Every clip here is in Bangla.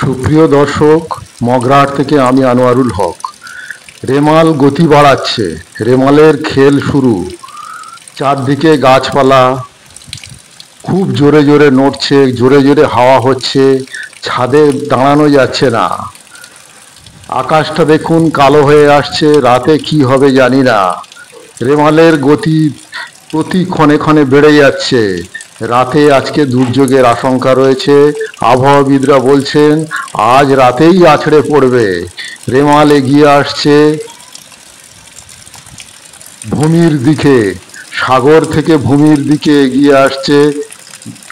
সুপ্রিয় দর্শক, মগরাহাট থেকে আমি আনোয়ারুল হক। রেমাল গতি বাড়াচ্ছে, রেমালের খেল শুরু। চারদিকে গাছপালা খুব জোরে জোরে নড়ছে, জোরে জোরে হাওয়া হচ্ছে, ছাদে দাঁড়ানো যাচ্ছে না। আকাশটা দেখুন কালো হয়ে আসছে, রাতে কি হবে জানি না। রেমালের গতি প্রতি ক্ষণে ক্ষণে বেড়ে যাচ্ছে। রাতে আজকে দুর্যোগের আশঙ্কা রয়েছে। আবহাওয়াবিদরা বলছেন আজ রাতেই আছড়ে পড়বে। রেমাল এগিয়ে আসছে ভূমির দিকে, সাগর থেকে ভূমির দিকে এগিয়ে আসছে।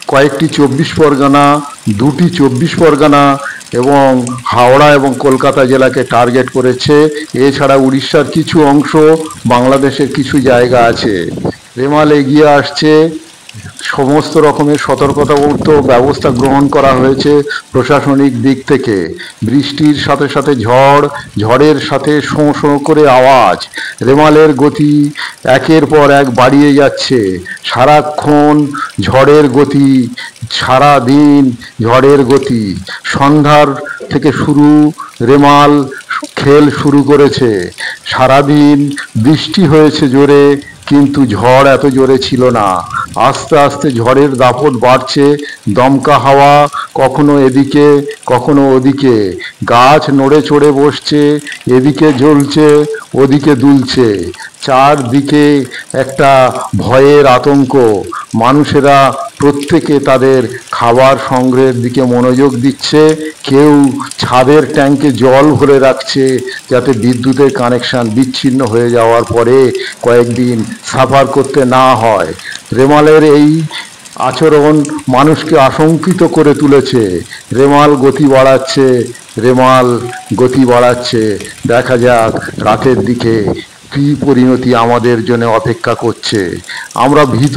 কয়েকটি 24 পরগনা, দুটি 24 পরগনা এবং হাওড়া এবং কলকাতা জেলাকে টার্গেট করেছে। এছাড়া উড়িষ্যার কিছু অংশ, বাংলাদেশের কিছু জায়গা আছে। রেমাল এগিয়ে আসছে, সমস্ত রকমের সতর্কতামূলক ব্যবস্থা গ্রহণ করা হয়েছে প্রশাসনিক দিক থেকে। বৃষ্টির সাথে সাথে ঝড়, ঝড়ের সাথে শোঁ শোঁ করে আওয়াজ। রেমালের গতি একের পর এক বাড়িয়ে যাচ্ছে। সারাক্ষণ ঝড়ের গতি, সারা দিন ঝড়ের গতি। সন্ধ্যার থেকে শুরু রেমাল খেল শুরু করেছে। সারাদিন বৃষ্টি হয়েছে জোরে, কিন্তু ঝড় এত জোরে ছিল না। আস্তে আস্তে ঝড়ের দাপট বাড়ছে। দমকা হাওয়া কখনো এদিকে কখনো ওদিকে, গাছ নড়ে চড়ে বসছে, এদিকে জ্বলছে ওদিকে দুলছে। চারদিকে একটা ভয়ের আতঙ্ক। মানুষেরা প্রত্যেকে তাদের খাবার সংগ্রহের দিকে মনোযোগ দিচ্ছে। কেউ ছাদের ট্যাঙ্কে জল ভরে রাখছে, যাতে বিদ্যুতের কানেকশন বিচ্ছিন্ন হয়ে যাওয়ার পরে কয়েকদিন সাফার করতে না হয়। রেমালের এই আচরণ মানুষকে আশঙ্কিত করে তুলেছে। রেমাল গতি বাড়াচ্ছে, রেমাল গতি বাড়াচ্ছে। দেখা যাক রাতের দিকে কী পরিণতি আমাদের জন্য অপেক্ষা করছে। আমরা ভীত।